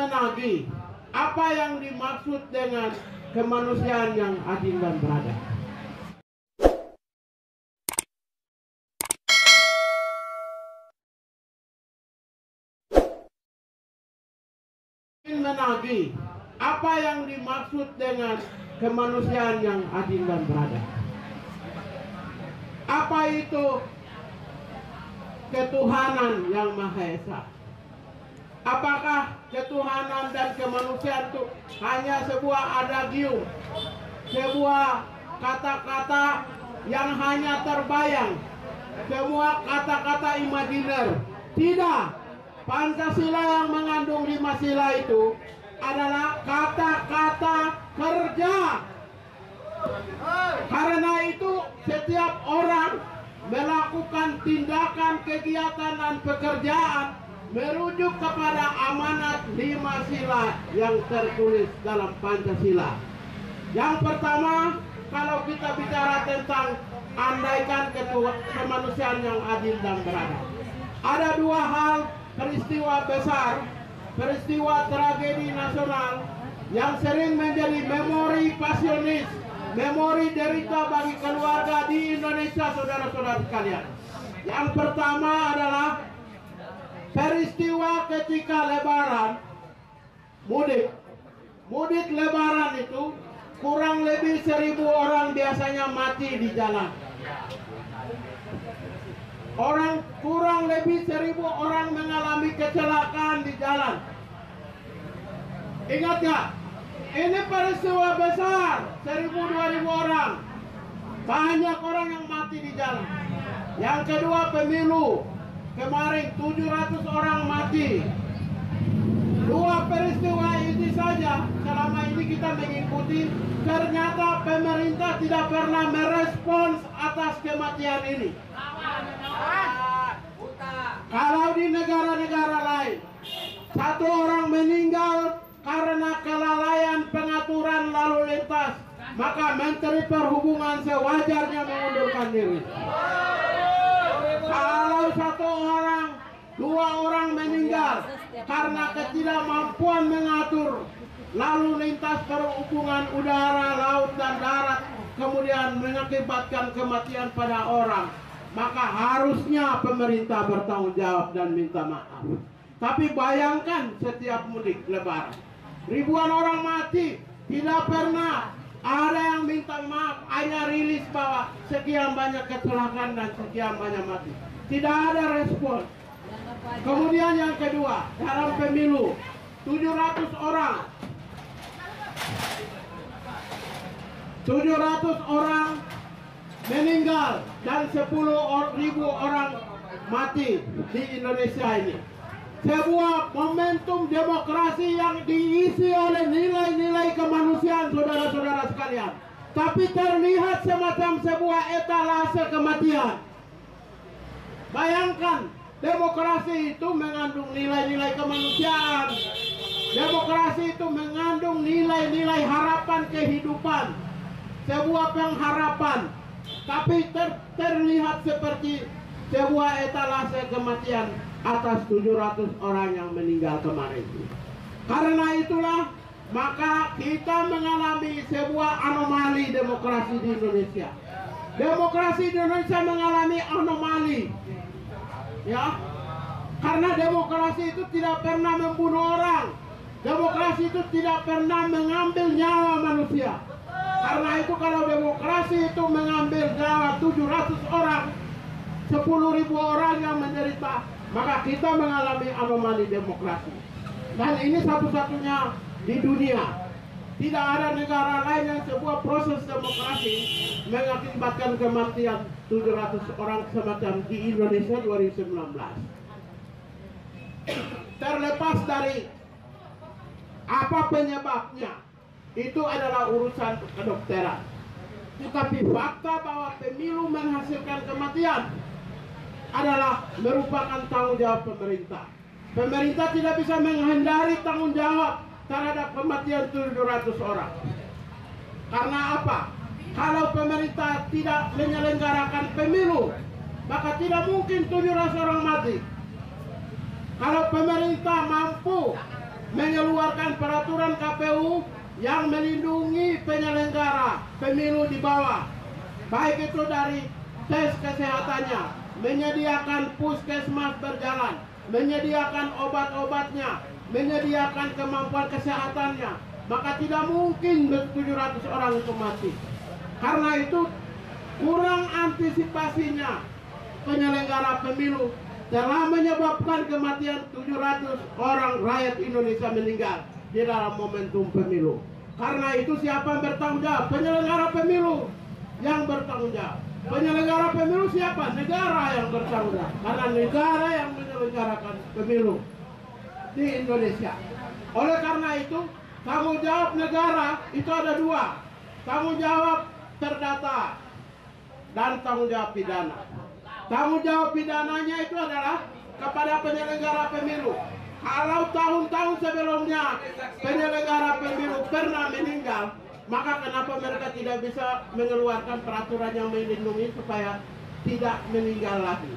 menagih apa yang dimaksud dengan kemanusiaan yang adil dan beradab. Menagih apa yang dimaksud dengan kemanusiaan yang adil dan beradab. Apa itu ketuhanan yang Maha Esa? Apakah ketuhanan dan kemanusiaan itu hanya sebuah adagium, sebuah kata-kata yang hanya terbayang, semua kata-kata imajiner? Tidak. Pancasila yang mengandung 5 sila itu adalah kata-kata kerja. Karena itu setiap orang melakukan tindakan, kegiatan, dan pekerjaan merujuk kepada amanat 5 sila yang tertulis dalam Pancasila. Yang pertama, kalau kita bicara tentang andaikan kemanusiaan yang adil dan beradab, ada 2 hal peristiwa besar, peristiwa tragedi nasional yang sering menjadi memori pasionis, memori derita bagi keluarga di Indonesia, saudara-saudara sekalian. Yang pertama adalah peristiwa ketika Lebaran, mudik Lebaran itu kurang lebih 1.000 orang biasanya mati di jalan. Kurang lebih 1.000 orang mengalami kecelakaan di jalan. Ingat gak? Ini peristiwa besar, 1.000-2.000 orang. Banyak orang yang mati di jalan. Yang kedua, pemilu. Kemarin 700 orang mati. 2 peristiwa ini saja selama ini kita mengikuti, ternyata pemerintah tidak pernah merespons atas kematian ini. Kalau di negara-negara lain 1 orang meninggal karena kelalaian pengaturan lalu lintas, maka Menteri Perhubungan sewajarnya mengundurkan diri. Kalau 1 orang, 2 orang meninggal karena ketidakmampuan mengatur lalu lintas perhubungan udara, laut, dan darat, kemudian mengakibatkan kematian pada orang, maka harusnya pemerintah bertanggung jawab dan minta maaf. Tapi bayangkan setiap mudik Lebaran, ribuan orang mati, tidak pernah ada yang minta maaf, hanya rilis bahwa sekian banyak kecelakaan dan sekian banyak mati. Tidak ada respon. Kemudian yang kedua, dalam pemilu 700 orang meninggal dan 10.000 orang mati di Indonesia ini. Sebuah momentum demokrasi yang diisi oleh nilai-nilai kemanusiaan, saudara-saudara sekalian. Tapi terlihat semacam sebuah etalase kematian. Bayangkan, demokrasi itu mengandung nilai-nilai kemanusiaan. Demokrasi itu mengandung nilai-nilai harapan kehidupan, sebuah pengharapan. Tapi terlihat seperti sebuah etalase kematian atas 700 orang yang meninggal kemarin. Karena itulah maka kita mengalami sebuah anomali demokrasi di Indonesia. Demokrasi di Indonesia mengalami anomali, ya, karena demokrasi itu tidak pernah membunuh orang. Demokrasi itu tidak pernah mengambil nyawa manusia. Karena itu kalau demokrasi itu mengambil nyawa 700 orang, 10.000 orang yang menderita, maka kita mengalami anomali demokrasi. Dan ini satu-satunya di dunia. Tidak ada negara lain yang sebuah proses demokrasi mengakibatkan kematian 700 orang semacam di Indonesia 2019. Terlepas dari apa penyebabnya, itu adalah urusan kedokteran. Tetapi fakta bahwa pemilu menghasilkan kematian adalah merupakan tanggung jawab pemerintah. Pemerintah tidak bisa menghindari tanggung jawab terhadap kematian 700 orang. Karena apa? Kalau pemerintah tidak menyelenggarakan pemilu, maka tidak mungkin 700 orang mati. Kalau pemerintah mampu mengeluarkan mengeluarkan peraturan KPU yang melindungi penyelenggara pemilu di bawah, baik itu dari tes kesehatannya, menyediakan puskesmas berjalan, menyediakan obat-obatnya, menyediakan kemampuan kesehatannya, maka tidak mungkin 700 orang itu mati. Karena itu kurang antisipasinya penyelenggara pemilu telah menyebabkan kematian 700 orang rakyat Indonesia meninggal di dalam momentum pemilu. Karena itu siapa yang bertanggung jawab? Penyelenggara pemilu yang bertanggung jawab. Penyelenggara pemilu siapa? Negara yang bertanggung jawab. Karena negara yang menyelenggarakan pemilu di Indonesia. Oleh karena itu, tanggung jawab negara itu ada dua. Tanggung jawab terdata dan tanggung jawab pidana. Tanggung jawab pidananya itu adalah kepada penyelenggara pemilu. Kalau tahun-tahun sebelumnya penyelenggara pemilu pernah meninggal, maka kenapa mereka tidak bisa mengeluarkan peraturan yang melindungi supaya tidak meninggal lagi?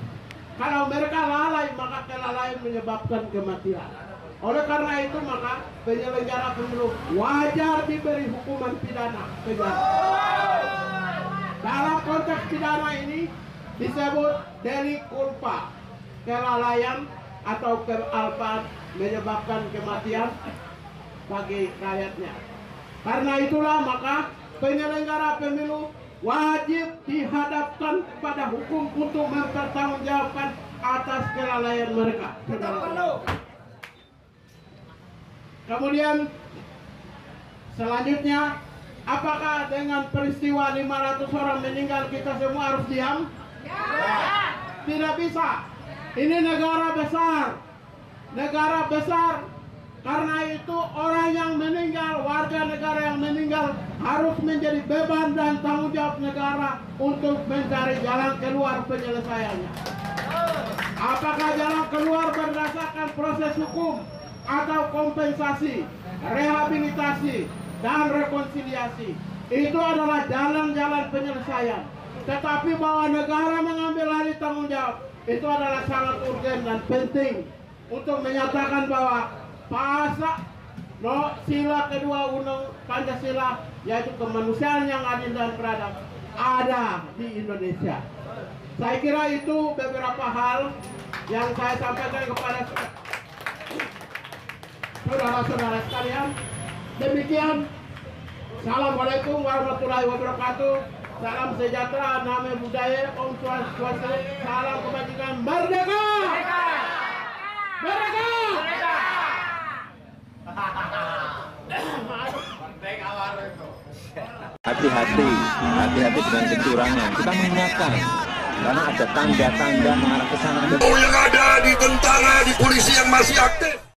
Kalau mereka lalai, maka kelalaian menyebabkan kematian. Oleh karena itu, maka penyelenggara pemilu wajar diberi hukuman pidana penjara. Dalam konteks pidana ini disebut delik culpa, kelalaian atau kealpaan menyebabkan kematian bagi rakyatnya. Karena itulah maka penyelenggara pemilu wajib dihadapkan pada hukum untuk mempertanggungjawabkan atas kelalaian mereka. Kemudian selanjutnya, apakah dengan peristiwa 500 orang meninggal kita semua harus diam? Tidak bisa. Ini negara besar. Negara besar. Karena itu orang yang meninggal, warga negara yang meninggal harus menjadi beban dan tanggung jawab negara untuk mencari jalan keluar penyelesaiannya. Apakah jalan keluar berdasarkan proses hukum atau kompensasi, rehabilitasi, dan rekonsiliasi? Itu adalah jalan-jalan penyelesaian. Tetapi bahwa negara mengambil alih tanggung jawab, itu adalah sangat urgen dan penting untuk menyatakan bahwa sila kedua Undang Pancasila, yaitu kemanusiaan yang adil dan beradab, ada di Indonesia. Saya kira itu beberapa hal yang saya sampaikan kepada saudara-saudara sekalian. Demikian. Assalamualaikum warahmatullahi wabarakatuh. Salam sejahtera, nama budaya, Om Swastiastu, salam kebajikan, merdeka! Merdeka! Hati-hati dengan kecurangan. Kita mengingatkan karena ada tanda-tanda mengarah ke sana. Yang ada di tentara, di polisi yang masih aktif.